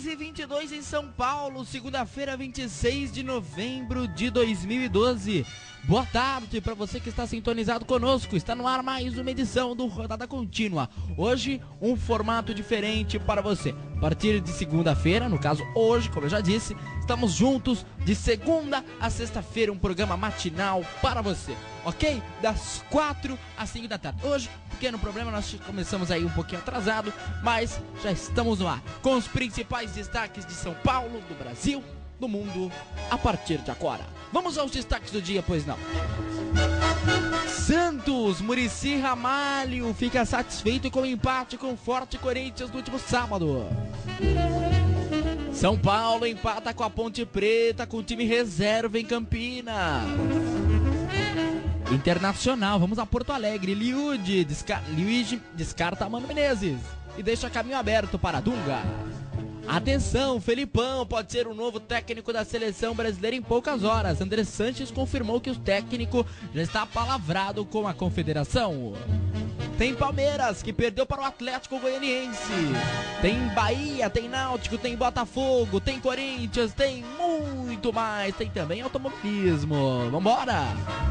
6h22 em São Paulo, segunda-feira, 26 de novembro de 2012. Boa tarde para você que está sintonizado conosco. Está no ar mais uma edição do Rodada Contínua. Hoje, um formato diferente para você. A partir de segunda-feira, no caso hoje, como eu já disse, estamos juntos de segunda a sexta-feira, um programa matinal para você, ok? Das 4 às 5 da tarde. Hoje, pequeno problema, nós começamos aí um pouquinho atrasado, mas já estamos no ar com os principais destaques de São Paulo, do Brasil, do mundo, a partir de agora. Vamos aos destaques do dia, pois não. Santos, Muricy Ramalho fica satisfeito com o empate com o Forte Corinthians no último sábado. São Paulo empata com a Ponte Preta com o time reserva em Campinas. Internacional, vamos a Porto Alegre. Luigi descarta Mano Menezes e deixa caminho aberto para Dunga. Atenção, Felipão pode ser o novo técnico da seleção brasileira em poucas horas. André Sanches confirmou que o técnico já está apalavrado com a confederação. Tem Palmeiras, que perdeu para o Atlético Goianiense. Tem Bahia, tem Náutico, tem Botafogo, tem Corinthians, tem muito mais. Tem também automobilismo. Vambora!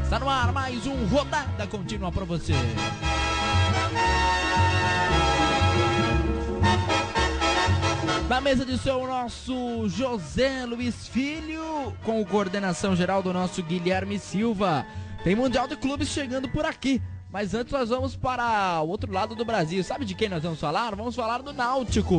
Está no ar mais um Rodada Contínua para você. Na mesa de som, o nosso José Luiz Filho, com coordenação geral do nosso Guilherme Silva. Tem Mundial de Clubes chegando por aqui, mas antes nós vamos para o outro lado do Brasil. Sabe de quem nós vamos falar? Vamos falar do Náutico.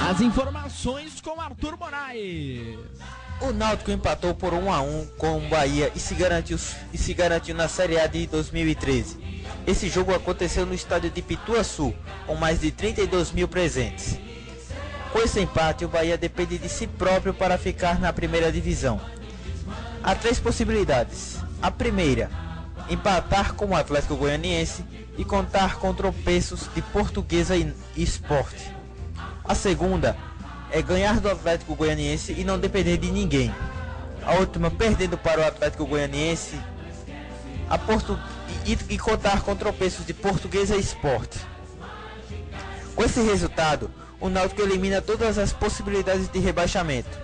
As informações com Arthur Moraes. O Náutico empatou por 1-1 com o Bahia e se garantiu na Série A de 2013. Esse jogo aconteceu no estádio de Pituaçu, com mais de 32 mil presentes. Com esse empate, o Bahia depende de si próprio para ficar na primeira divisão. Há 3 possibilidades. A primeira, empatar com o Atlético Goianiense e contar com tropeços de Portuguesa e Sport. A segunda é ganhar do Atlético Goianiense e não depender de ninguém. A última, perdendo para o Atlético Goianiense e contar com tropeços de Portuguesa e Sport. Com esse resultado, o Náutico elimina todas as possibilidades de rebaixamento.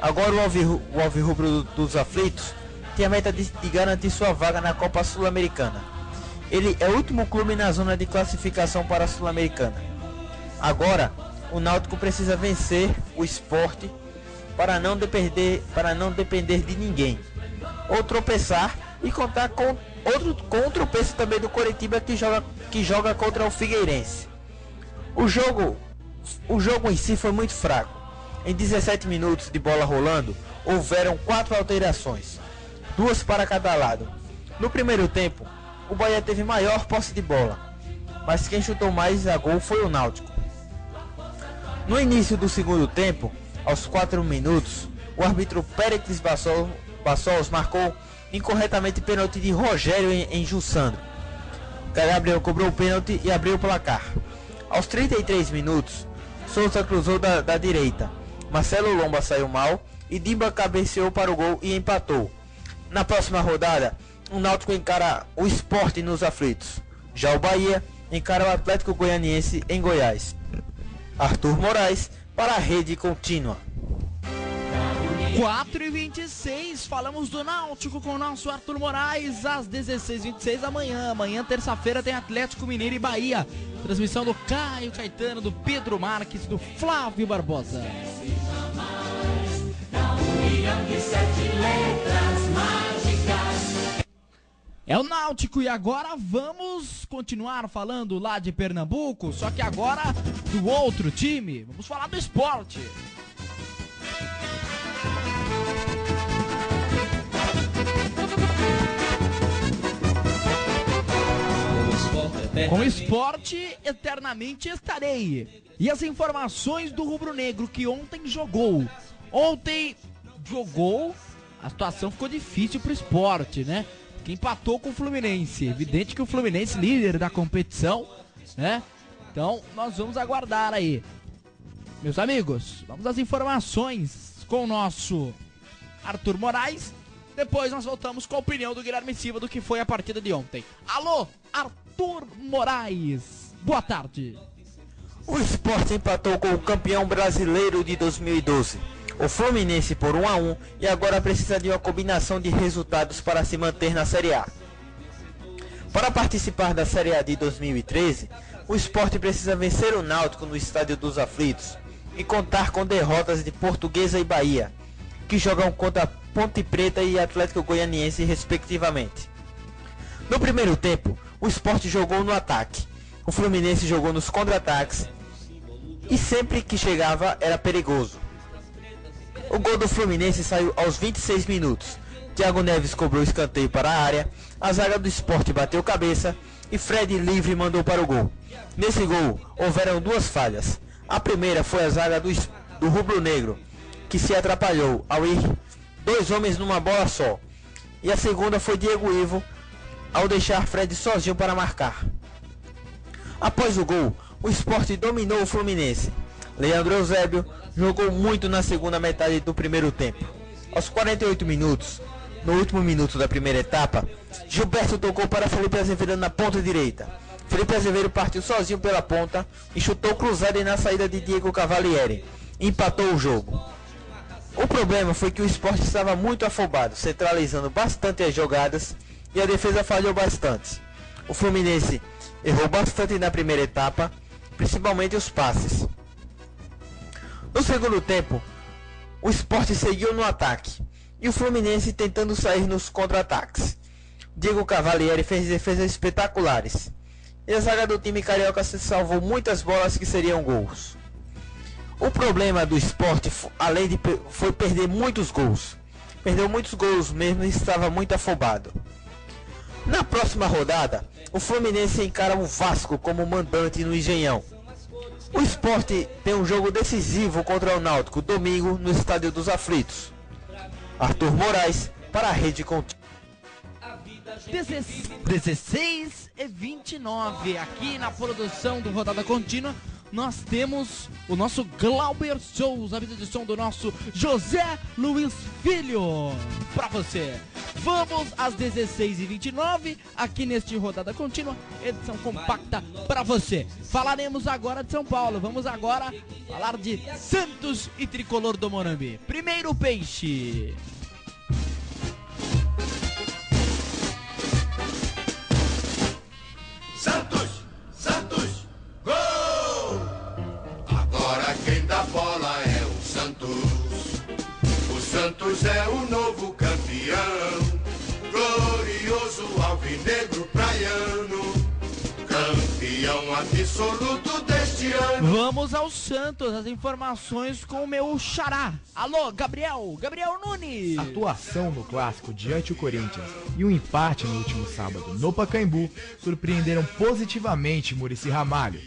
Agora o Alvirrubro dos Aflitos tem a meta de garantir sua vaga na Copa Sul-Americana. Ele é o último clube na zona de classificação para a Sul-Americana. Agora, o Náutico precisa vencer o Sport para não depender de ninguém. Ou tropeçar e contar com o tropeço também do Coritiba que joga contra o Figueirense. O jogo em si foi muito fraco. Em 17 minutos de bola rolando, houveram 4 alterações, 2 para cada lado. No primeiro tempo, o Bahia teve maior posse de bola, mas quem chutou mais a gol foi o Náutico. No início do segundo tempo, aos 4 minutos, o árbitro Péricles Bassols marcou incorretamente pênalti de Rogério em Jussandro. Gabriel cobrou o pênalti e abriu o placar. Aos 33 minutos, Souza cruzou da direita. Marcelo Lomba saiu mal e Dimba cabeceou para o gol e empatou. Na próxima rodada, o Náutico encara o Sport nos Aflitos. Já o Bahia encara o Atlético Goianiense em Goiás. Arthur Moraes para a Rede Contínua. 4h26, falamos do Náutico com o nosso Arthur Moraes às 16h26 amanhã, terça-feira, tem Atlético Mineiro e Bahia. Transmissão do Caio Caetano, do Pedro Marques, do Flávio Barbosa. É o Náutico e agora vamos continuar falando lá de Pernambuco, só que agora do outro time. Vamos falar do Sport. Com o Sport eternamente estarei. E as informações do Rubro Negro que ontem jogou, a situação ficou difícil pro Sport, né? Que empatou com o Fluminense. Evidente que o Fluminense, líder da competição, né? Então nós vamos aguardar aí. Meus amigos, vamos às informações com o nosso Arthur Moraes. Depois nós voltamos com a opinião do Guilherme Silva do que foi a partida de ontem. Alô, Arthur Moraes. Boa tarde. O Sport empatou com o campeão brasileiro de 2012, o Fluminense, por 1-1, e agora precisa de uma combinação de resultados para se manter na Série A. Para participar da Série A de 2013, o Sport precisa vencer o Náutico no Estádio dos Aflitos e contar com derrotas de Portuguesa e Bahia, que jogam contra Ponte Preta e Atlético Goianiense respectivamente. No primeiro tempo, o Sport jogou no ataque, o Fluminense jogou nos contra-ataques e sempre que chegava era perigoso. O gol do Fluminense saiu aos 26 minutos. Thiago Neves cobrou escanteio para a área, a zaga do Sport bateu cabeça e Fred livre mandou para o gol. Nesse gol houveram duas falhas. A primeira foi a zaga do rubro-negro, que se atrapalhou ao ir dois homens numa bola só. E a segunda foi Diego Ivo, ao deixar Fred sozinho para marcar. Após o gol, o Sport dominou o Fluminense. Leandro Eusébio jogou muito na segunda metade do primeiro tempo. Aos 48 minutos, no último minuto da primeira etapa, Gilberto tocou para Felipe Azevedo na ponta direita. Felipe Azevedo partiu sozinho pela ponta e chutou cruzado na saída de Diego Cavalieri. Empatou o jogo. O problema foi que o Sport estava muito afobado, centralizando bastante as jogadas e a defesa falhou bastante. O Fluminense errou bastante na primeira etapa, principalmente os passes. No segundo tempo, o Sport seguiu no ataque e o Fluminense tentando sair nos contra-ataques. Diego Cavalieri fez defesas espetaculares e a zaga do time carioca se salvou muitas bolas que seriam gols. O problema do Sport, além de foi perder muitos gols. Perdeu muitos gols mesmo e estava muito afobado. Na próxima rodada, o Fluminense encara o Vasco como mandante no Engenhão. O Sport tem um jogo decisivo contra o Náutico domingo no Estádio dos Aflitos. Arthur Moraes para a Rede Contínua. 16:29 aqui na produção do Rodada Contínua. Nós temos o nosso Glauber Souza, a vida de som do nosso José Luiz Filho, pra você. Vamos às 16:29 aqui neste Rodada Contínua, edição compacta pra você. Falaremos agora de São Paulo, vamos agora falar de Santos e Tricolor do Morumbi. Primeiro peixe. Santos, Santos, gol! Agora quem dá bola é o Santos. O Santos é o novo campeão. Glorioso alvinegro praiano. Campeão absoluto deste ano. Vamos ao Santos, as informações com o meu xará. Alô, Gabriel Nunes. Atuação no clássico diante do Corinthians e um empate no último sábado no Pacaembu surpreenderam positivamente Muricy Ramalho.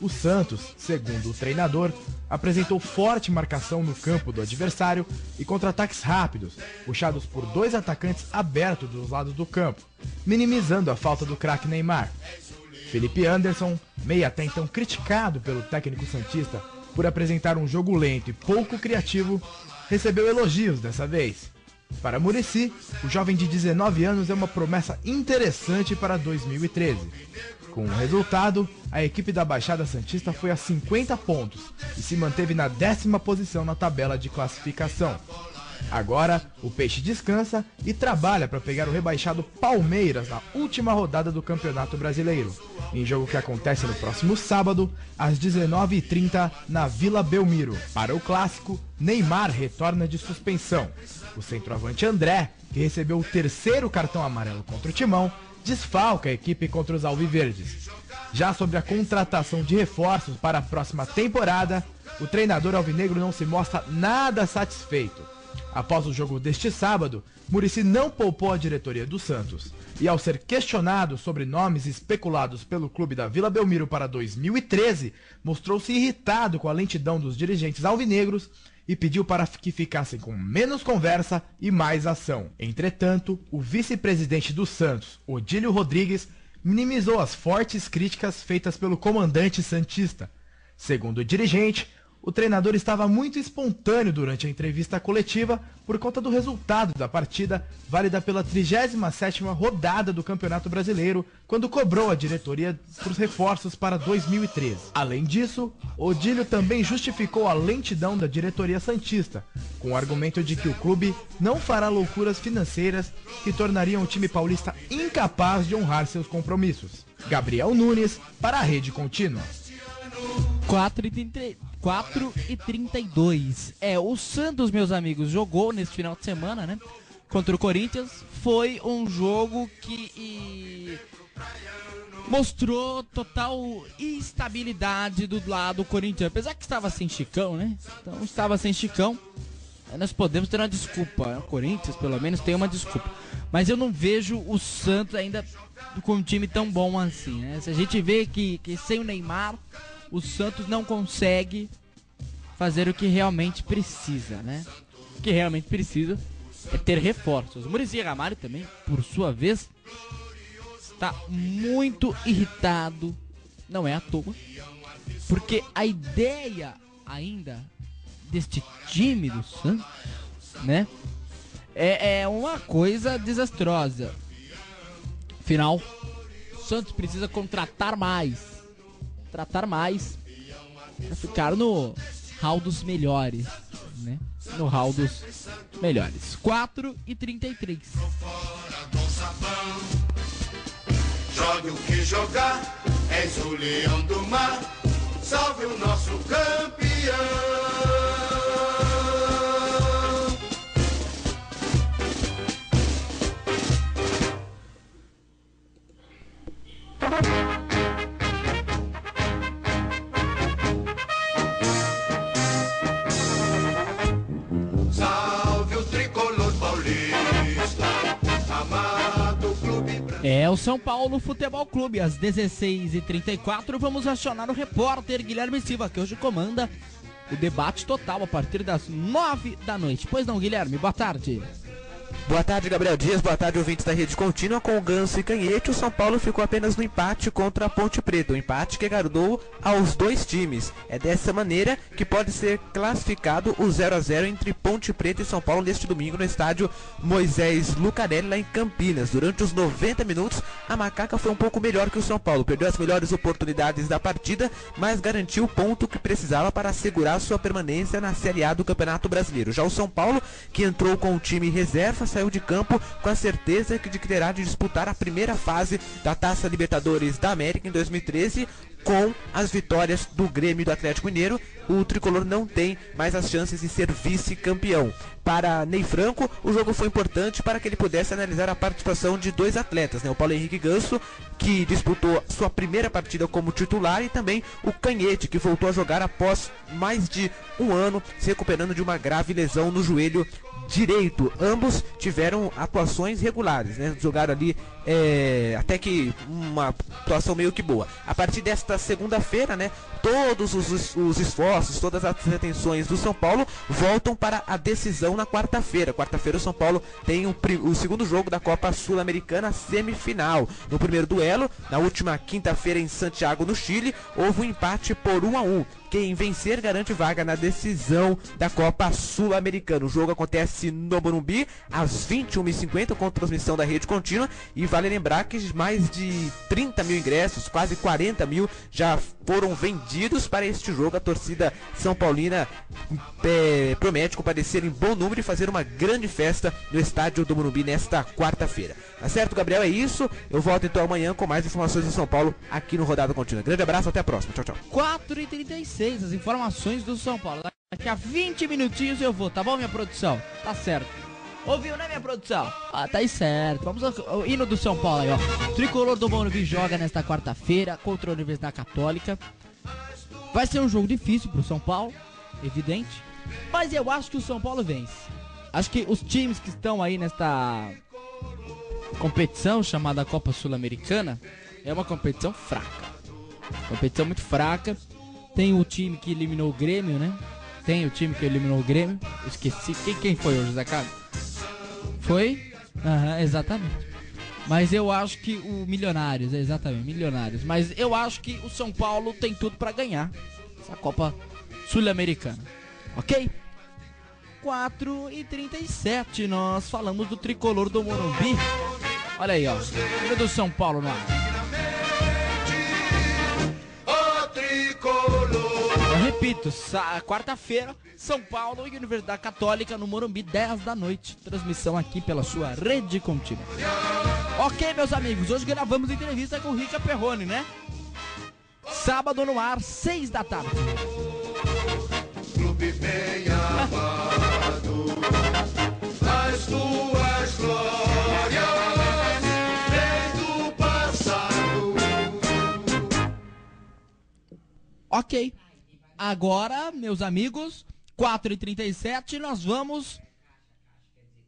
O Santos, segundo o treinador, apresentou forte marcação no campo do adversário e contra-ataques rápidos, puxados por dois atacantes abertos dos lados do campo, minimizando a falta do craque Neymar. Felipe Anderson, meia até então criticado pelo técnico santista por apresentar um jogo lento e pouco criativo, recebeu elogios dessa vez. Para Muricy, o jovem de 19 anos é uma promessa interessante para 2013. Com o resultado, a equipe da Baixada Santista foi a 50 pontos e se manteve na 10ª posição na tabela de classificação. Agora, o Peixe descansa e trabalha para pegar o rebaixado Palmeiras na última rodada do Campeonato Brasileiro, em jogo que acontece no próximo sábado, às 19h30, na Vila Belmiro. Para o clássico, Neymar retorna de suspensão. O centroavante André, que recebeu o 3º cartão amarelo contra o Timão, desfalca a equipe contra os alviverdes. Já sobre a contratação de reforços para a próxima temporada, o treinador alvinegro não se mostra nada satisfeito. Após o jogo deste sábado, Muricy não poupou a diretoria do Santos e, ao ser questionado sobre nomes especulados pelo clube da Vila Belmiro para 2013, mostrou-se irritado com a lentidão dos dirigentes alvinegros e pediu para que ficassem com menos conversa e mais ação. Entretanto, o vice-presidente do Santos, Odílio Rodrigues, minimizou as fortes críticas feitas pelo comandante santista. Segundo o dirigente, o treinador estava muito espontâneo durante a entrevista coletiva por conta do resultado da partida, válida pela 37ª rodada do Campeonato Brasileiro, quando cobrou a diretoria por reforços para 2013. Além disso, Odílio também justificou a lentidão da diretoria santista, com o argumento de que o clube não fará loucuras financeiras que tornariam o time paulista incapaz de honrar seus compromissos. Gabriel Nunes, para a Rede Contínua. 4:32. O Santos, meus amigos, jogou nesse final de semana, né? Contra o Corinthians. Foi um jogo que mostrou total instabilidade do lado Corinthians. Apesar que estava sem Chicão, né? Então estava sem Chicão. Nós podemos ter uma desculpa. O Corinthians, pelo menos, tem uma desculpa. Mas eu não vejo o Santos ainda com um time tão bom assim, né? Se a gente vê que sem o Neymar, o Santos não consegue fazer o que realmente precisa, né? O que realmente precisa é ter reforços. O Muricy Ramalho também, por sua vez, está muito irritado, não é à toa, porque a ideia ainda deste time do Santos, né, é uma coisa desastrosa. Afinal, o Santos precisa contratar mais para ficar no hall dos melhores, né? No hall dos melhores. 4:33. Jogue o que jogar, és o leão do mar, salve o nosso campeão. Salve o tricolor paulista, amado clube brasileiro. É o São Paulo Futebol Clube, às 16h34, vamos acionar o repórter Guilherme Silva, que hoje comanda o debate total a partir das 9 da noite. Pois não, Guilherme, boa tarde. Boa tarde, Gabriel Dias. Boa tarde, ouvintes da Rede Contínua. Com o Ganso e Canhete, o São Paulo ficou apenas no empate contra a Ponte Preta. Um empate que agradou aos dois times. É dessa maneira que pode ser classificado o 0-0 entre Ponte Preta e São Paulo neste domingo no estádio Moisés Lucarelli, lá em Campinas. Durante os 90 minutos, a Macaca foi um pouco melhor que o São Paulo. Perdeu as melhores oportunidades da partida, mas garantiu o ponto que precisava para assegurar sua permanência na Série A do Campeonato Brasileiro. Já o São Paulo, que entrou com o time reserva, saiu de campo com a certeza de que terá de disputar a primeira fase da Taça Libertadores da América em 2013 com as vitórias do Grêmio e do Atlético Mineiro. O tricolor não tem mais as chances de ser vice-campeão. Para Ney Franco, o jogo foi importante para que ele pudesse analisar a participação de dois atletas, né? O Paulo Henrique Ganso, que disputou sua primeira partida como titular, e também o Canhete, que voltou a jogar após mais de um ano se recuperando de uma grave lesão no joelho direito. Ambos tiveram atuações regulares, né? Jogaram ali até que uma atuação meio que boa. A partir desta segunda-feira, né, todos os esforços, todas as atenções do São Paulo voltam para a decisão na quarta-feira. Quarta-feira o São Paulo tem o segundo jogo da Copa Sul-Americana, semifinal. No primeiro duelo, na última quinta-feira em Santiago, no Chile, houve um empate por 1-1. Quem vencer garante vaga na decisão da Copa Sul-Americana. O jogo acontece no Morumbi às 21h50 com transmissão da Rede Contínua, e vale lembrar que mais de 30 mil ingressos, quase 40 mil, já foram vendidos para este jogo. A torcida São Paulina promete comparecer em bom número e fazer uma grande festa no estádio do Morumbi nesta quarta-feira. Tá certo, Gabriel? É isso. Eu volto então amanhã com mais informações do São Paulo aqui no Rodada Contínua. Grande abraço, até a próxima. Tchau, tchau. 4h36, as informações do São Paulo. Daqui a 20 minutinhos eu vou, tá bom, minha produção? Tá certo. Ouviu, né, minha produção? Ah, tá aí certo. Vamos ao hino do São Paulo aí, ó. O tricolor do Morumbi joga nesta quarta-feira contra a Universidade Católica. Vai ser um jogo difícil pro São Paulo, evidente. Mas eu acho que o São Paulo vence. Acho que os times que estão aí nesta competição chamada Copa Sul-Americana é uma competição fraca. Competição muito fraca. Tem o time que eliminou o Grêmio, né? Tem o time que eliminou o Grêmio. Eu esqueci. Quem foi hoje, Zé Carlos? Foi? Aham, exatamente. Mas eu acho que o Milionários, exatamente, Milionários. Mas eu acho que o São Paulo tem tudo pra ganhar essa Copa Sul-Americana. Ok? 4h37, nós falamos do tricolor do Morumbi. Olha aí, ó. O do São Paulo no ar. Eu repito, quarta-feira, São Paulo e Universidade Católica no Morumbi, 10 da noite. Transmissão aqui pela sua rede contínua. Ok, meus amigos, hoje gravamos entrevista com o Rica Perrone, né? Sábado no ar, 6 da tarde. Clube bem amado, as tuas glórias vem do passado. Ok. Agora, meus amigos, 4h37, nós vamos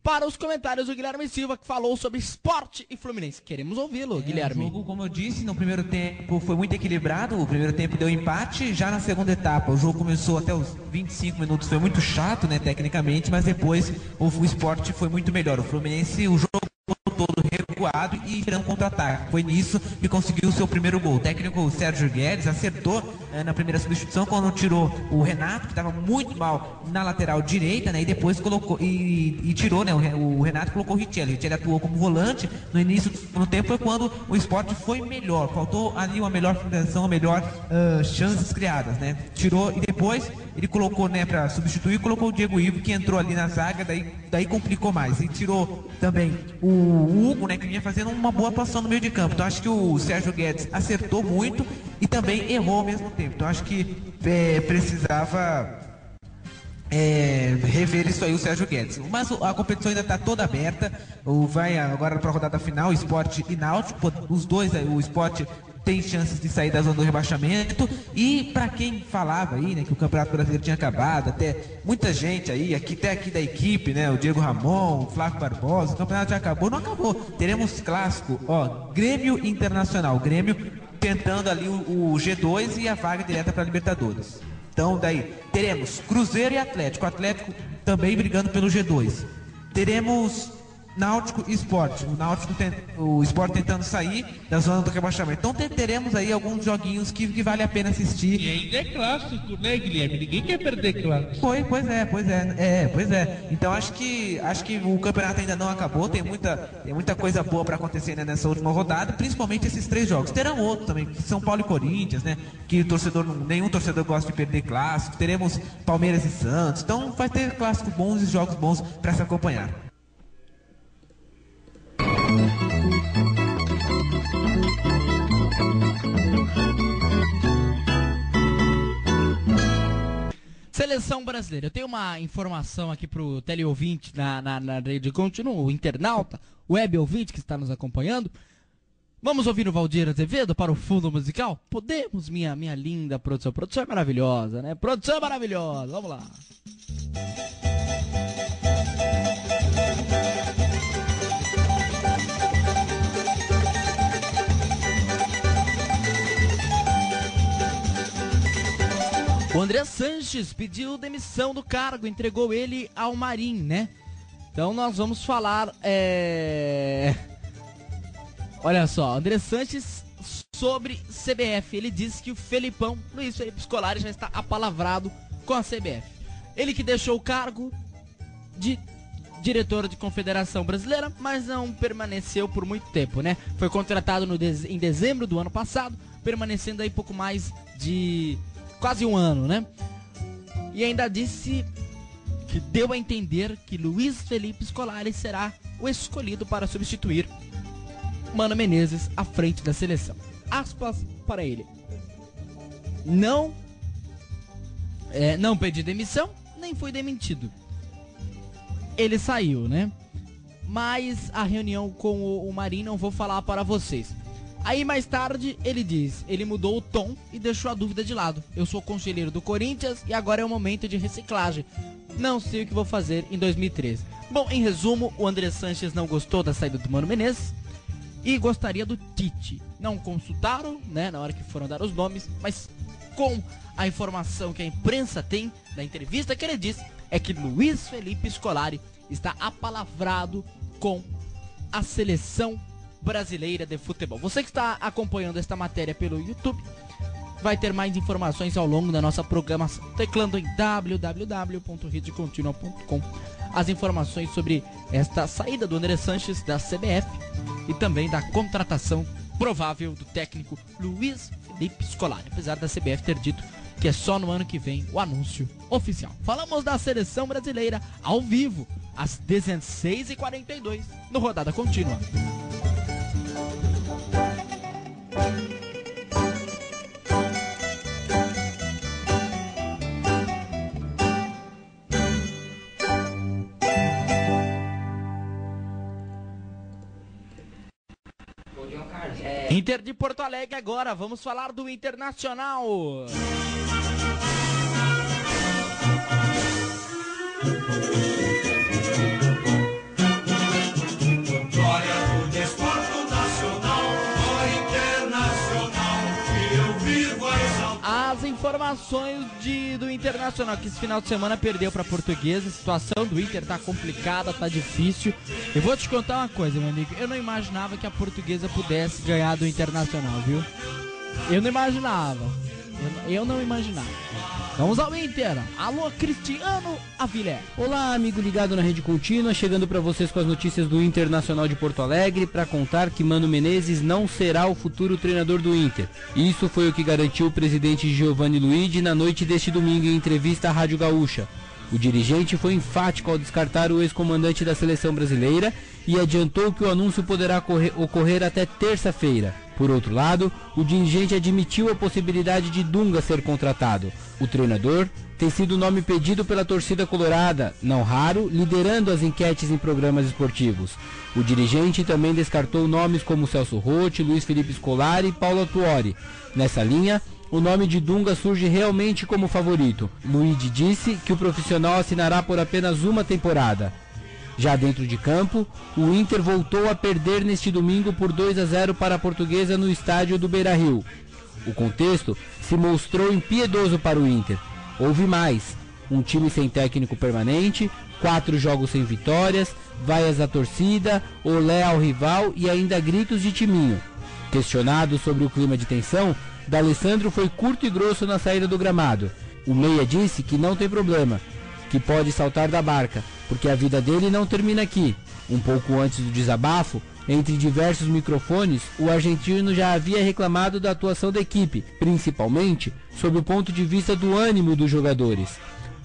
para os comentários do Guilherme Silva, que falou sobre Sport e Fluminense. Queremos ouvi-lo, Guilherme. O jogo, como eu disse, no primeiro tempo foi muito equilibrado. O primeiro tempo deu empate. Já na segunda etapa, o jogo começou até os 25 minutos. Foi muito chato, né, tecnicamente, mas depois o Sport foi muito melhor. O Fluminense, o jogo todo recuado e esperando contra-ataque. Foi nisso que conseguiu o seu primeiro gol. O técnico Sérgio Guedes acertou na primeira substituição quando tirou o Renato, que estava muito mal na lateral direita, né? E depois colocou e tirou, né? O Renato colocou o Richelli. O Richelli atuou como volante. No início do segundo tempo foi quando o Sport foi melhor. Faltou ali uma melhor finalização, uma melhor chances criadas, né? Tirou e depois ele colocou, né, para substituir, colocou o Diego Ivo, que entrou ali na zaga, daí complicou mais. E tirou também o Hugo, né, que vinha fazendo uma boa atuação no meio de campo. Então acho que o Sérgio Guedes acertou muito e também errou ao mesmo tempo. Então acho que precisava rever isso aí o Sérgio Guedes. Mas a competição ainda está toda aberta. Vai agora para a rodada final, Sport e Náutico. Os dois, o Sport tem chances de sair da zona do rebaixamento. E para quem falava aí, né, que o Campeonato Brasileiro tinha acabado, até muita gente aí, até aqui da equipe, né, o Diego Ramon, o Flávio Barbosa, o campeonato já acabou. Não acabou. Teremos clássico, Grêmio Internacional. Grêmio tentando ali o G2 e a vaga direta para Libertadores. Então daí teremos Cruzeiro e Atlético. Atlético também brigando pelo G2. Teremos Náutico e Sport. O Sport tentando sair da zona do rebaixamento. Então teremos aí alguns joguinhos que vale a pena assistir. E ainda é clássico, né, Guilherme? Ninguém quer perder clássico. Pois é. Então acho que o campeonato ainda não acabou. Tem muita coisa boa para acontecer, né, nessa última rodada, principalmente esses 3 jogos. Terão outros também, São Paulo e Corinthians, né? Que nenhum torcedor gosta de perder clássico. Teremos Palmeiras e Santos. Então vai ter clássicos bons e jogos bons para se acompanhar. Seleção brasileira. Eu tenho uma informação aqui pro teleouvinte na rede contínua, o internauta, o web ouvinte que está nos acompanhando. Vamos ouvir o Valdir Azevedo para o fundo musical? Podemos, minha linda produção. Produção é maravilhosa, né? Produção é maravilhosa. Vamos lá. O André Sanches pediu demissão do cargo, entregou ele ao Marim, né? Então nós vamos falar, Olha só, André Sanches sobre CBF. Ele disse que o Luiz Felipe Scolari já está apalavrado com a CBF. Ele que deixou o cargo de diretor de Confederação Brasileira, mas não permaneceu por muito tempo, né? Foi contratado em dezembro do ano passado, permanecendo aí pouco mais de quase um ano, né? E ainda disse que deu a entender que Luiz Felipe Scolari será o escolhido para substituir Mano Menezes à frente da seleção. Aspas para ele. Não pedi demissão, nem fui demitido. Ele saiu, né? Mas a reunião com o Marinho não vou falar para vocês. Aí mais tarde ele mudou o tom e deixou a dúvida de lado. Eu sou conselheiro do Corinthians e agora é o momento de reciclagem. Não sei o que vou fazer em 2013. Bom, em resumo, o André Sanches não gostou da saída do Mano Menezes e gostaria do Tite. Não consultaram, né, na hora que foram dar os nomes, mas com a informação que a imprensa tem da entrevista que ele disse, é que Luiz Felipe Scolari está apalavrado com a seleção Brasileira de Futebol. Você que está acompanhando esta matéria pelo YouTube vai ter mais informações ao longo da nossa programação, teclando em www.redecontinua.com as informações sobre esta saída do André Sanches da CBF e também da contratação provável do técnico Luiz Felipe Scolari, apesar da CBF ter dito que é só no ano que vem o anúncio oficial. Falamos da seleção brasileira ao vivo, às 16h42, no Rodada Contínua. Inter de Porto Alegre agora, vamos falar do Internacional. Glória do desporto nacional, glória internacional, que eu vivo a exaltar. As informações do Internacional, que esse final de semana perdeu para a Portuguesa. A situação do Inter tá complicada, tá difícil. Eu vou te contar uma coisa, meu amigo. Eu não imaginava que a Portuguesa pudesse ganhar do Internacional, viu? Eu não imaginava. Eu não imaginava. Vamos ao Inter. Alô, Cristiano Avilés. Olá, amigo ligado na Rede Contínua, chegando para vocês com as notícias do Internacional de Porto Alegre para contar que Mano Menezes não será o futuro treinador do Inter. Isso foi o que garantiu o presidente Giovanni Luigi na noite deste domingo em entrevista à Rádio Gaúcha. O dirigente foi enfático ao descartar o ex-comandante da seleção brasileira e adiantou que o anúncio poderá ocorrer até terça-feira. Por outro lado, o dirigente admitiu a possibilidade de Dunga ser contratado. O treinador tem sido o nome pedido pela torcida colorada, não raro, liderando as enquetes em programas esportivos. O dirigente também descartou nomes como Celso Roth, Luiz Felipe Scolari e Paulo Tuori. Nessa linha, o nome de Dunga surge realmente como favorito. Luigi disse que o profissional assinará por apenas uma temporada. Já dentro de campo, o Inter voltou a perder neste domingo por 2-0 para a Portuguesa no estádio do Beira-Rio. O contexto se mostrou impiedoso para o Inter. Houve mais: um time sem técnico permanente, 4 jogos sem vitórias, vaias à torcida, olé ao rival e ainda gritos de timinho. Questionado sobre o clima de tensão, D'Alessandro foi curto e grosso na saída do gramado. O meia disse que não tem problema, que pode saltar da barca, porque a vida dele não termina aqui. Um pouco antes do desabafo, entre diversos microfones, o argentino já havia reclamado da atuação da equipe, principalmente sob o ponto de vista do ânimo dos jogadores.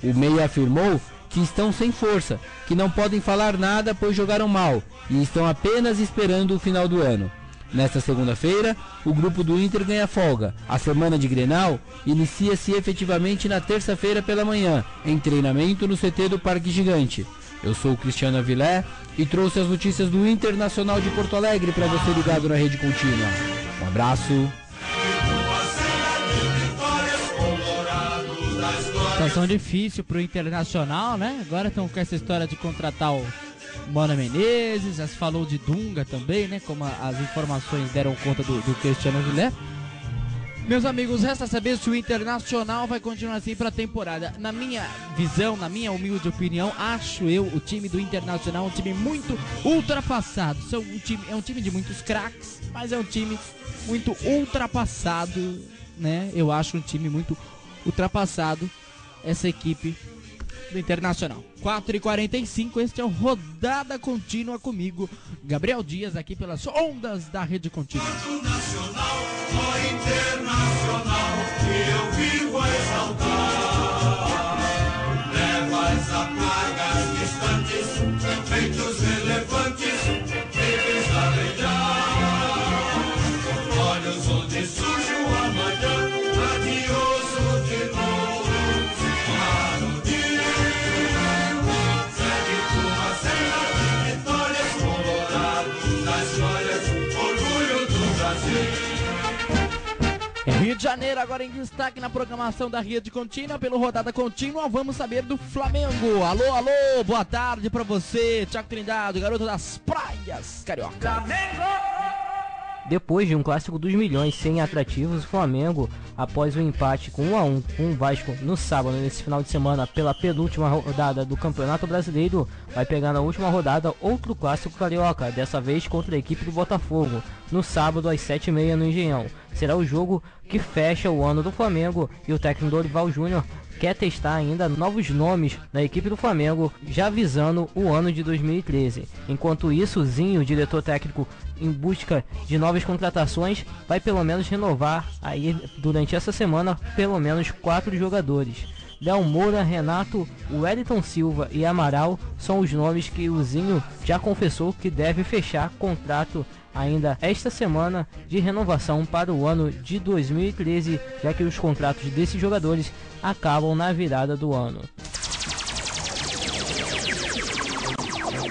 O meia afirmou que estão sem força, que não podem falar nada pois jogaram mal e estão apenas esperando o final do ano. Nesta segunda-feira, o grupo do Inter ganha folga. A semana de Grenal inicia-se efetivamente na terça-feira pela manhã, em treinamento no CT do Parque Gigante. Eu sou o Cristiano Avilés e trouxe as notícias do Internacional de Porto Alegre para você ligado na Rede Contínua. Um abraço. Situação difícil pro Internacional, né? Agora estão com essa história de contratar o Mano Menezes, já se falou de Dunga também, né? Como as informações deram conta do Cristiano Avilés. Meus amigos, resta saber se o Internacional vai continuar assim para a temporada. Na minha visão, na minha humilde opinião, acho eu o time do Internacional um time muito ultrapassado. É um time de muitos craques, mas é um time muito ultrapassado, né? Eu acho um time muito ultrapassado, essa equipe do Internacional. 4h45, este é o Rodada Contínua comigo, Gabriel Dias, aqui pelas ondas da Rede Contínua. Nacional, ó internacional, que eu vivo a exaltar. Levas a pragas distantes, feitos relevantes, vives a brilhar. Olhos onde surge o amanhã, radioso de novo. Claro dia, segue tua cena de vitórias, colorado das glórias, orgulho do Brasil. Rio de Janeiro agora em destaque na programação da Rede Contínua, pelo Rodada Contínua, vamos saber do Flamengo. Alô, alô, boa tarde pra você, Thiago Trindade, garoto das praias carioca. Flamengo! Depois de um clássico dos milhões sem atrativos, o Flamengo, após o empate com 1-1 com o Vasco no sábado, nesse final de semana, pela penúltima rodada do Campeonato Brasileiro, vai pegar na última rodada outro clássico carioca, dessa vez contra a equipe do Botafogo, no sábado às 7h30 no Engenhão. Será o jogo que fecha o ano do Flamengo e o técnico Dorival Júnior quer testar ainda novos nomes na equipe do Flamengo, já visando o ano de 2013. Enquanto isso, o Zinho, o diretor técnico, em busca de novas contratações, vai pelo menos renovar aí durante essa semana pelo menos 4 jogadores. Léo Moura, Renato, Wellington Silva e Amaral são os nomes que o Zinho já confessou que deve fechar contrato ainda esta semana de renovação para o ano de 2013, já que os contratos desses jogadores acabam na virada do ano.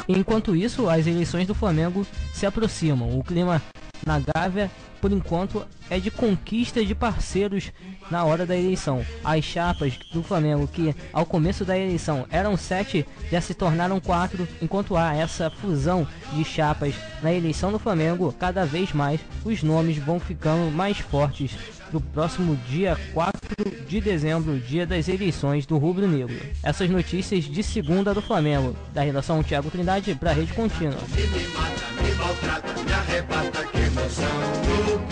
Enquanto isso, as eleições do Flamengo se aproximam. O clima na Gávea, por enquanto, é de conquista de parceiros na hora da eleição. As chapas do Flamengo, que ao começo da eleição eram 7, já se tornaram 4, enquanto há essa fusão de chapas na eleição do Flamengo, cada vez mais os nomes vão ficando mais fortes no próximo dia 4 de dezembro, dia das eleições do Rubro Negro. Essas notícias de segunda do Flamengo, da redação Thiago Trindade para a Rede Contínua. Me mata, me maltrata, me arrebata, que emoção no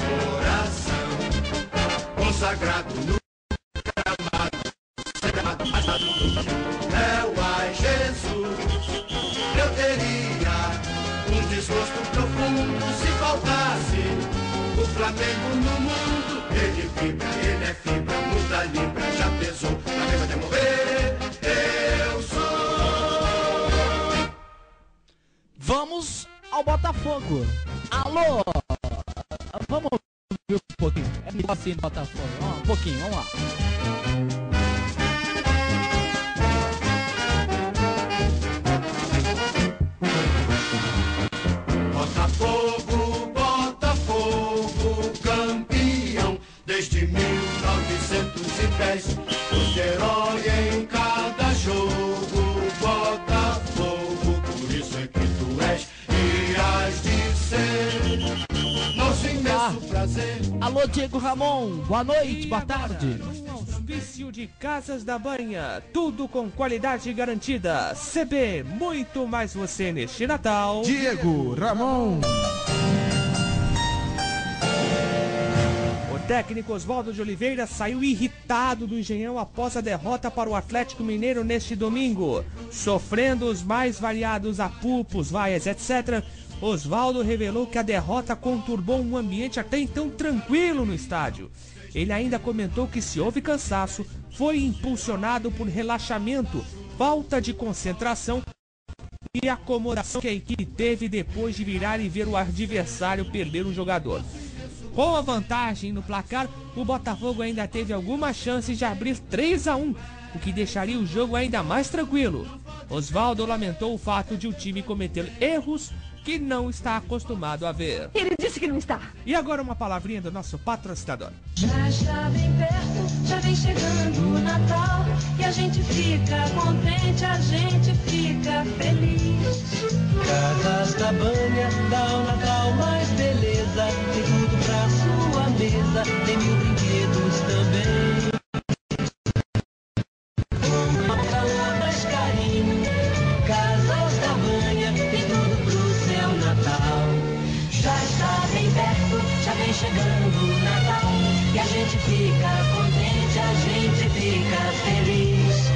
coração, consagrado no gramado, sagrado, meu ai Jesus, eu teria um desgosto profundo se faltasse o Flamengo no mundo. Ele vibra, ele é fibra, muda libra, já pesou, Flamengo até morrer, eu sou. Vamos ao Botafogo. Alô? Vamos ouvir um pouquinho. É melhor assim no Botafogo. Um pouquinho, vamos lá. Botafogo, Botafogo, campeão desde 1910. Os heróis em cada jogo, Botafogo, por isso é que tu és e has de ser nosso imenso prazer. Alô, Diego Ramon. Boa noite, boa tarde. Um auspício de Casas da Banha, tudo com qualidade garantida. CB, muito mais você neste Natal. Diego Ramon. O técnico Oswaldo de Oliveira saiu irritado do Engenhão após a derrota para o Atlético Mineiro neste domingo. Sofrendo os mais variados apupos, vaias, etc., Oswaldo revelou que a derrota conturbou um ambiente até então tranquilo no estádio. Ele ainda comentou que se houve cansaço, foi impulsionado por relaxamento, falta de concentração e acomodação que a equipe teve depois de virar e ver o adversário perder um jogador. Com a vantagem no placar, o Botafogo ainda teve algumas chances de abrir 3-1, o que deixaria o jogo ainda mais tranquilo. Oswaldo lamentou o fato de o time cometer erros que não está acostumado a ver. Ele disse que não está. E agora uma palavrinha do nosso patrocinador. Já está bem perto, já vem chegando o Natal, e a gente fica contente, a gente fica feliz. Casas da Banha, dá o Natal mais beleza, tem tudo pra sua mesa, tem mil brinquedos também. Com calor mais carinho, Casas da Banha, tem tudo pro seu Natal. Já está bem perto, já vem chegando o Natal, e a gente fica contente, a gente fica feliz.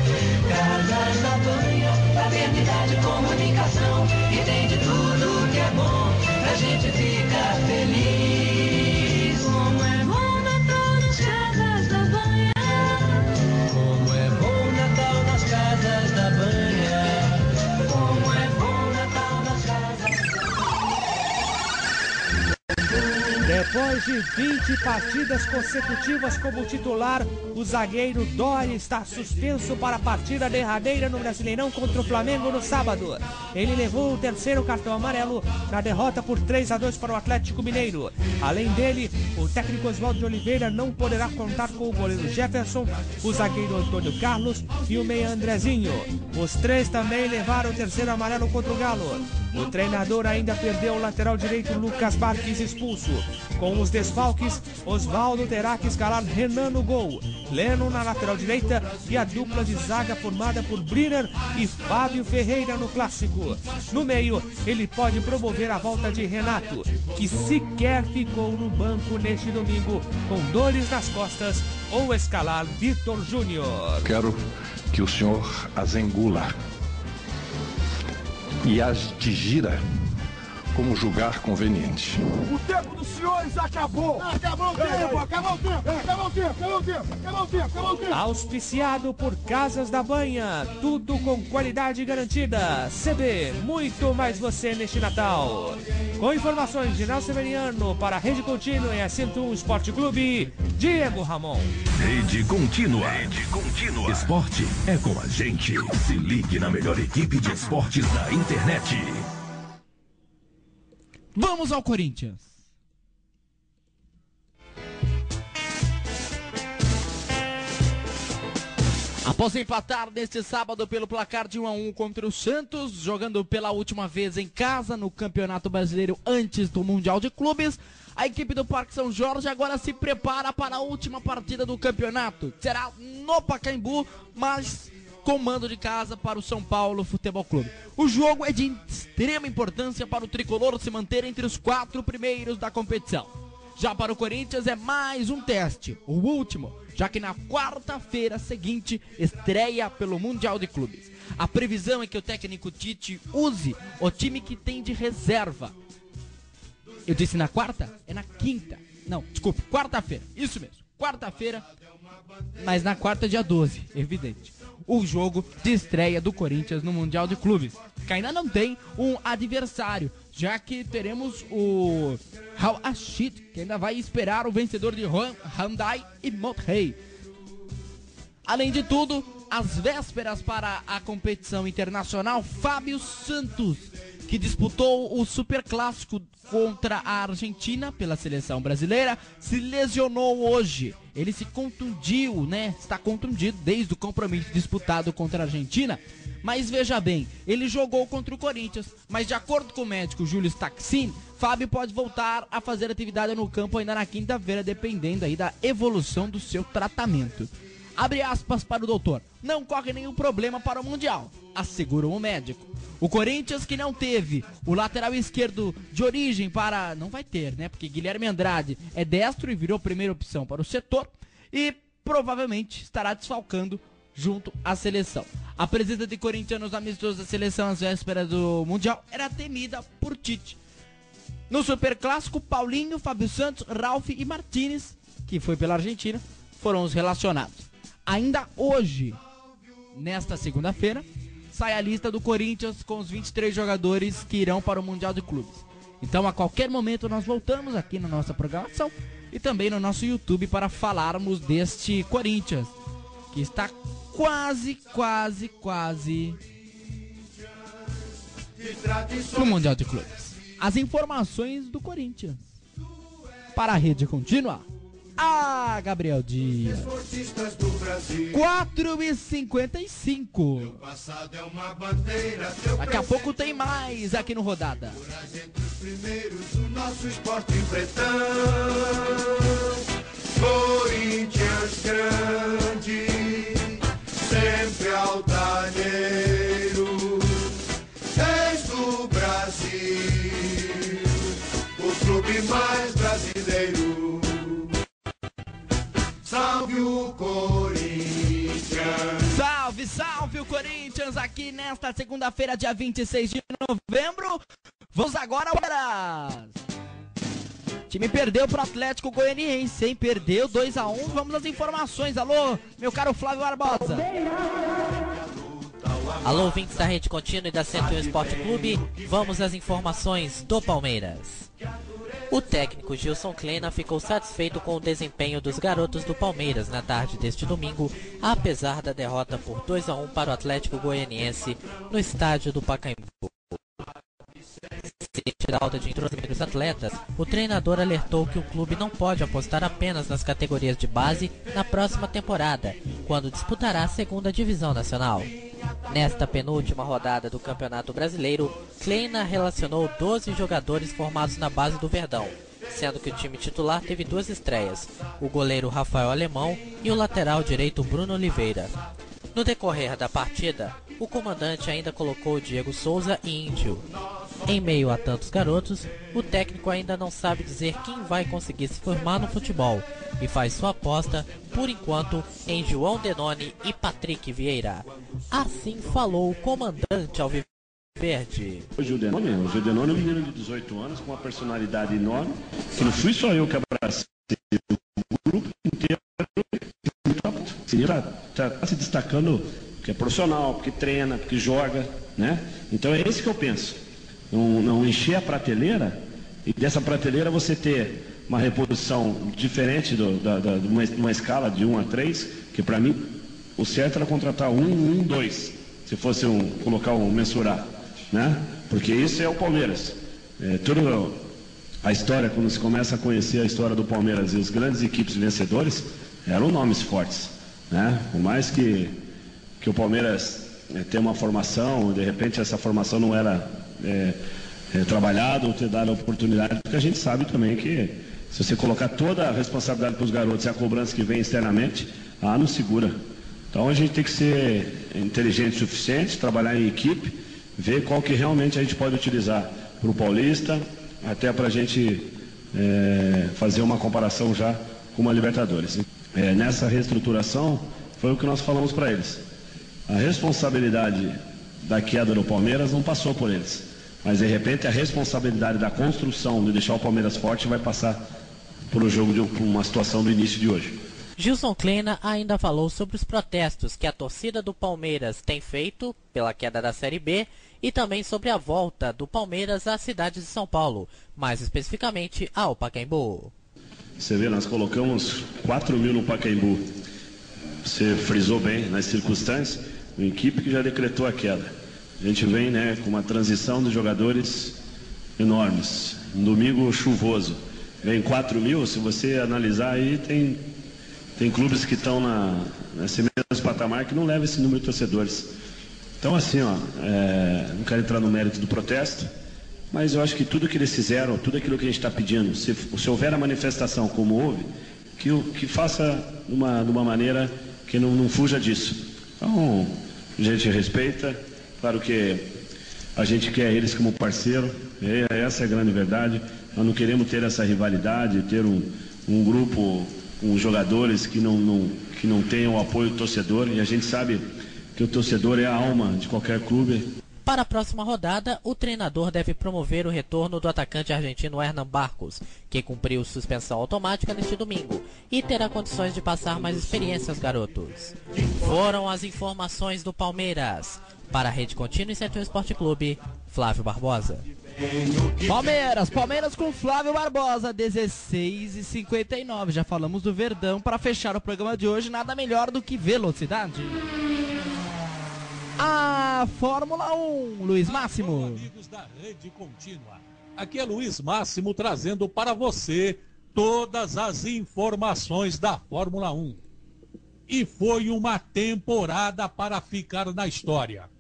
Casas da Banha, paternidade, comunicação, e tem de tudo que é bom, pra gente ficar feliz. Como é bom Natal nas Casas da Banha. Como é bom Natal nas Casas da Banha. Como é bom Natal nas Casas da Banha. Depois de 20 partidas consecutivas como titular, o zagueiro Dória está suspenso para a partida derradeira no Brasileirão contra o Flamengo no sábado. Ele levou o terceiro cartão amarelo na derrota por 3-2 para o Atlético Mineiro. Além dele, o técnico Oswaldo de Oliveira não poderá contar com o goleiro Jefferson, o zagueiro Antônio Carlos e o meia Andrezinho. Os três também levaram o terceiro amarelo contra o Galo. O treinador ainda perdeu o lateral direito Lucas Marques expulso. Com os desfalques, Osvaldo terá que escalar Renan no gol, Leno na lateral direita e a dupla de zaga formada por Briner e Fábio Ferreira no clássico. No meio, ele pode promover a volta de Renato, que sequer ficou no banco neste domingo com dores nas costas, ou escalar Vitor Júnior. Quero que o senhor as engula e as digira como julgar conveniente. O tempo dos senhores acabou! Acabou o tempo! Acabou o tempo! Acabou o tempo! Acabou o tempo! Acabou o tempo! Acabou o tempo! Auspiciado por Casas da Banha, tudo com qualidade garantida. CB, muito mais você neste Natal. Com informações de Nelson Severiano para a Rede Contínua e a 101 Esporte Clube, Diego Ramon. Rede Contínua. Rede Contínua. Esporte é com a gente. Se ligue na melhor equipe de esportes da internet. Vamos ao Corinthians. Após empatar neste sábado pelo placar de 1-1 contra o Santos, jogando pela última vez em casa no Campeonato Brasileiro antes do Mundial de Clubes, a equipe do Parque São Jorge agora se prepara para a última partida do campeonato. Será no Pacaembu, mas com mando de casa para o São Paulo Futebol Clube. O jogo é de extrema importância para o tricolor se manter entre os 4 primeiros da competição. Já para o Corinthians é mais um teste, o último, já que na quarta-feira seguinte estreia pelo Mundial de Clubes. A previsão é que o técnico Tite use o time que tem de reserva. Eu disse na quarta? É na quinta. Não, desculpe, quarta-feira. Isso mesmo, quarta-feira, mas na quarta dia 12, evidente. O jogo de estreia do Corinthians no Mundial de Clubes, que ainda não tem um adversário, já que teremos o Al Rashid, que ainda vai esperar o vencedor de Hyundai e Motrey. Além de tudo, às vésperas para a competição internacional, Fábio Santos, que disputou o Superclássico contra a Argentina pela seleção brasileira, se lesionou hoje. Ele se contundiu, né? Está contundido desde o compromisso disputado contra a Argentina. Mas veja bem, ele jogou contra o Corinthians, mas de acordo com o médico Júlio Staxin, Fábio pode voltar a fazer atividade no campo ainda na quinta-feira, dependendo aí da evolução do seu tratamento. Abre aspas para o doutor: não corre nenhum problema para o Mundial, assegurou o médico. O Corinthians, que não teve o lateral esquerdo de origem para... Não vai ter, né? Porque Guilherme Andrade é destro e virou primeira opção para o setor e provavelmente estará desfalcando junto à seleção. A presença de corintianos amistosos da seleção às vésperas do Mundial era temida por Tite. No Superclássico, Paulinho, Fábio Santos, Ralf e Martínez, que foi pela Argentina, foram os relacionados. Ainda hoje, nesta segunda-feira, sai a lista do Corinthians com os 23 jogadores que irão para o Mundial de Clubes. Então, a qualquer momento, nós voltamos aqui na nossa programação e também no nosso YouTube para falarmos deste Corinthians, que está quase no Mundial de Clubes. As informações do Corinthians para a Rede Contínua. Gabriel Dias. 4h55. Daqui a pouco tem mais aqui no Rodada. O nosso esporte pretão. Corinthians grande, sempre altaneiro, és do Brasil, o clube mais brasileiro. Salve o Corinthians! Salve, salve o Corinthians! Aqui nesta segunda-feira, dia 26 de novembro. Vamos agora para... O time perdeu pro Atlético Goianiense, hein? Perdeu 2-1. Vamos às informações. Alô, meu caro Flávio Barbosa. Alô, ouvintes da Rede Contínua e da 101 Esporte Clube. Vamos às informações do Palmeiras. O técnico Gilson Kleina ficou satisfeito com o desempenho dos garotos do Palmeiras na tarde deste domingo, apesar da derrota por 2-1 para o Atlético Goianiense no estádio do Pacaembu. falta de entrosamento dos atletas, o treinador alertou que o clube não pode apostar apenas nas categorias de base na próxima temporada, quando disputará a segunda divisão nacional. Nesta penúltima rodada do Campeonato Brasileiro, Kleina relacionou 12 jogadores formados na base do Verdão, sendo que o time titular teve 2 estreias, o goleiro Rafael Alemão e o lateral direito Bruno Oliveira. No decorrer da partida, o comandante ainda colocou Diego Souza e Índio. Em meio a tantos garotos, o técnico ainda não sabe dizer quem vai conseguir se formar no futebol e faz sua aposta, por enquanto, em João Denoni e Patrick Vieira. Assim falou o comandante alviverde. O Gil Denoni é um menino de 18 anos com uma personalidade enorme, que não fui só eu que abracei, o grupo inteiro está se destacando porque é profissional, porque treina, porque joga, né? Então é esse que eu penso. Não encher a prateleira e dessa prateleira você ter uma reposição diferente de uma escala de 1 a 3, que para mim o certo era contratar 1, 2, se fosse colocar mensurar, né? Porque isso é o Palmeiras. Toda a história, quando se começa a conhecer a história do Palmeiras e as grandes equipes vencedores, eram nomes fortes, né? Por mais que o Palmeiras tenha uma formação, de repente essa formação não era trabalhada ou ter dado a oportunidade, porque a gente sabe também que se você colocar toda a responsabilidade para os garotos e a cobrança que vem externamente, não segura. Então a gente tem que ser inteligente o suficiente, trabalhar em equipe, ver qual que realmente a gente pode utilizar para o Paulista, até para a gente fazer uma comparação já com uma Libertadores. Nessa reestruturação foi o que nós falamos para eles. A responsabilidade da queda do Palmeiras não passou por eles, mas de repente a responsabilidade da construção de deixar o Palmeiras forte vai passar por uma situação do início de hoje. Gilson Kleina ainda falou sobre os protestos que a torcida do Palmeiras tem feito pela queda da Série B e também sobre a volta do Palmeiras à cidade de São Paulo, mais especificamente ao Pacaembu. Você vê, nós colocamos 4 mil no Pacaembu. Você frisou bem nas circunstâncias, uma equipe que já decretou a queda. A gente vem, com uma transição de jogadores enormes. Um domingo chuvoso. Vem 4 mil, se você analisar aí, tem clubes que estão nesse mesmo patamar que não levam esse número de torcedores. Então, assim, não quero entrar no mérito do protesto, mas eu acho que tudo que eles fizeram, tudo aquilo que a gente está pedindo, se houver a manifestação como houve, que faça de uma maneira que não fuja disso. Então, a gente respeita, claro que a gente quer eles como parceiro, essa é a grande verdade. Nós não queremos ter essa rivalidade, ter um grupo com jogadores que não tenham o apoio do torcedor, e a gente sabe que o torcedor é a alma de qualquer clube. Para a próxima rodada, o treinador deve promover o retorno do atacante argentino Hernan Barcos, que cumpriu suspensão automática neste domingo, e terá condições de passar mais experiência aos garotos. Foram as informações do Palmeiras. Para a Rede Contínua e 101 Esporte Clube, Flávio Barbosa. Palmeiras com Flávio Barbosa, 16h59. Já falamos do Verdão. Para fechar o programa de hoje, nada melhor do que velocidade. A Fórmula 1, Luiz Máximo. Olá, amigos da Rede Contínua. Aqui é Luiz Máximo trazendo para você todas as informações da Fórmula 1. E foi uma temporada para ficar na história.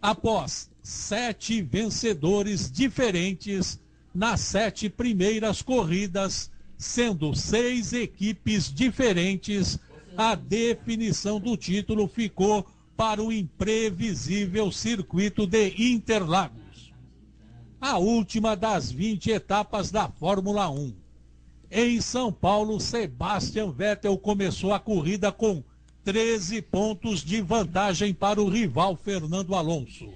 Após 7 vencedores diferentes nas 7 primeiras corridas, sendo 6 equipes diferentes, a definição do título ficou para o imprevisível circuito de Interlagos. A última das 20 etapas da Fórmula 1. Em São Paulo, Sebastian Vettel começou a corrida com 13 pontos de vantagem para o rival Fernando Alonso.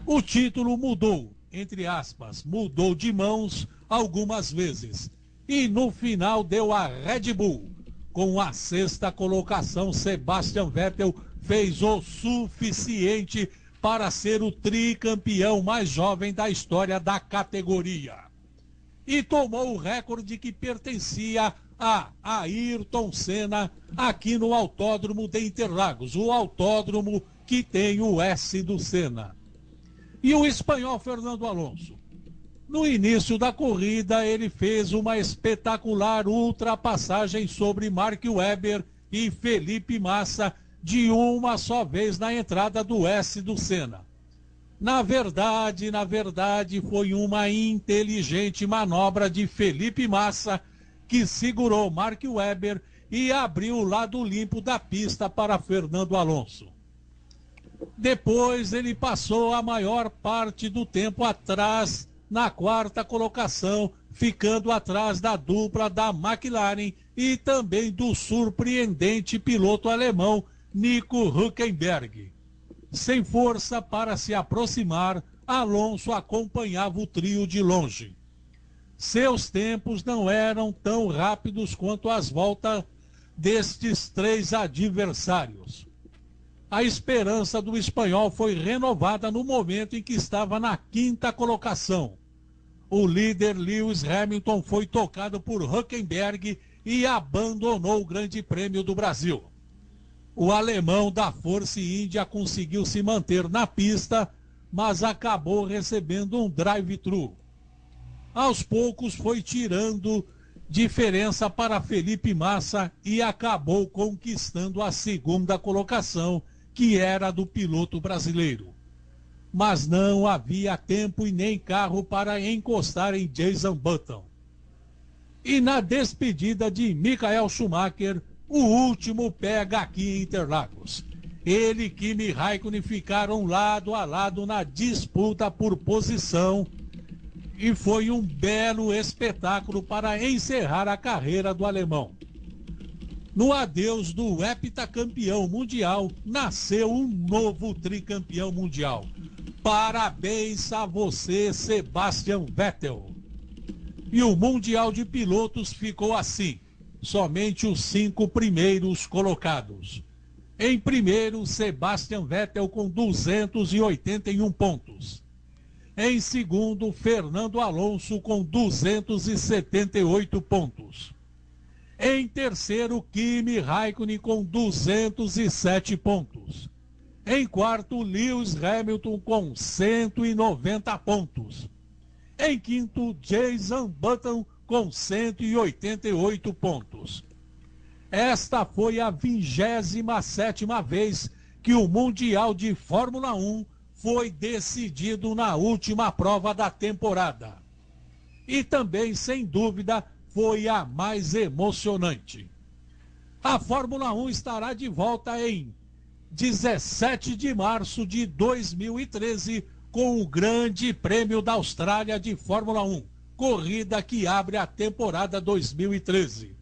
O título mudou, entre aspas, mudou de mãos algumas vezes. E no final deu a Red Bull. Com a 6ª colocação, Sebastian Vettel fez o suficiente para ser o tricampeão mais jovem da história da categoria. E tomou o recorde que pertencia a Ayrton Senna aqui no Autódromo de Interlagos, o autódromo que tem o S do Senna. E o espanhol Fernando Alonso No início da corrida, ele fez uma espetacular ultrapassagem sobre Mark Webber e Felipe Massa de uma só vez na entrada do S do Senna. Na verdade, foi uma inteligente manobra de Felipe Massa que segurou Mark Webber e abriu o lado limpo da pista para Fernando Alonso. Depois ele passou a maior parte do tempo atrás na quarta colocação, ficando atrás da dupla da McLaren e também do surpreendente piloto alemão Nico Hülkenberg. Sem força para se aproximar, Alonso acompanhava o trio de longe. Seus tempos não eram tão rápidos quanto as voltas destes três adversários. A esperança do espanhol foi renovada no momento em que estava na quinta colocação. O líder Lewis Hamilton foi tocado por Hülkenberg e abandonou o Grande Prêmio do Brasil. O alemão da Force India conseguiu se manter na pista, mas acabou recebendo um drive-thru. Aos poucos foi tirando diferença para Felipe Massa e acabou conquistando a segunda colocação, que era do piloto brasileiro. Mas não havia tempo e nem carro para encostar em Jason Button. E na despedida de Michael Schumacher, o último pega aqui em Interlagos. Ele e Kimi Raikkonen ficaram lado a lado na disputa por posição e foi um belo espetáculo para encerrar a carreira do alemão. No adeus do heptacampeão mundial, nasceu um novo tricampeão mundial. Parabéns a você, Sebastian Vettel. E o Mundial de Pilotos ficou assim, somente os 5 primeiros colocados. Em primeiro, Sebastian Vettel com 281 pontos. Em segundo, Fernando Alonso com 278 pontos. Em terceiro, Kimi Raikkonen com 207 pontos. Em quarto, Lewis Hamilton com 190 pontos. Em quinto, Jason Button com 188 pontos. Esta foi a 27ª vez que o Mundial de Fórmula 1 foi decidido na última prova da temporada. E também, sem dúvida, foi a mais emocionante. A Fórmula 1 estará de volta em 17 de março de 2013 com o Grande Prêmio da Austrália de Fórmula 1, corrida que abre a temporada 2013.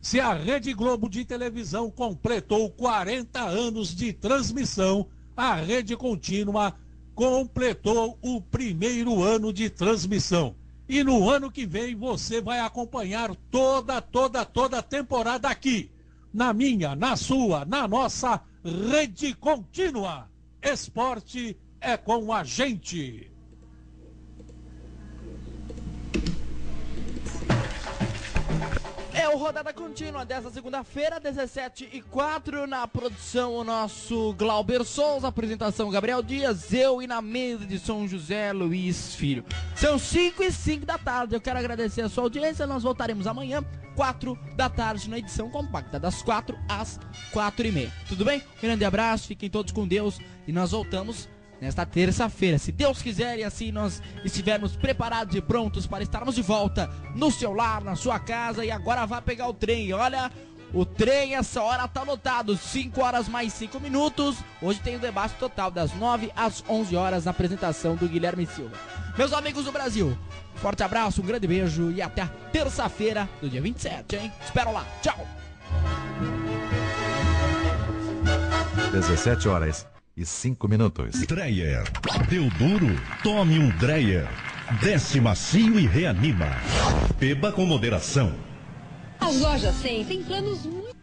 Se a Rede Globo de televisão completou 40 anos de transmissão, a Rede Contínua completou o primeiro ano de transmissão. E no ano que vem você vai acompanhar toda a temporada aqui, na minha, na sua, na nossa Rede Contínua. Esporte é com a gente. É o Rodada Contínua dessa segunda-feira, 17h04, na produção o nosso Glauber Souza, apresentação Gabriel Dias, eu e na mesa de São José Luiz Filho. São 5h05 da tarde, eu quero agradecer a sua audiência, nós voltaremos amanhã, 4 da tarde, na edição compacta, das 4 às 4h30. Tudo bem? Um grande abraço, fiquem todos com Deus e nós voltamos nesta terça-feira, se Deus quiser e assim nós estivermos preparados e prontos para estarmos de volta no seu lar, na sua casa. E agora vá pegar o trem. Olha, o trem essa hora tá lotado, 5 horas mais 5 minutos. Hoje tem o debate total das 9 às 11 horas na apresentação do Guilherme Silva. Meus amigos do Brasil, forte abraço, um grande beijo e até a terça-feira do dia 27, hein? Espero lá, tchau! 17h05. Dreyer. Deu duro? Tome um Dreyer. Desce macio e reanima. Beba com moderação. As lojas 100 têm planos muito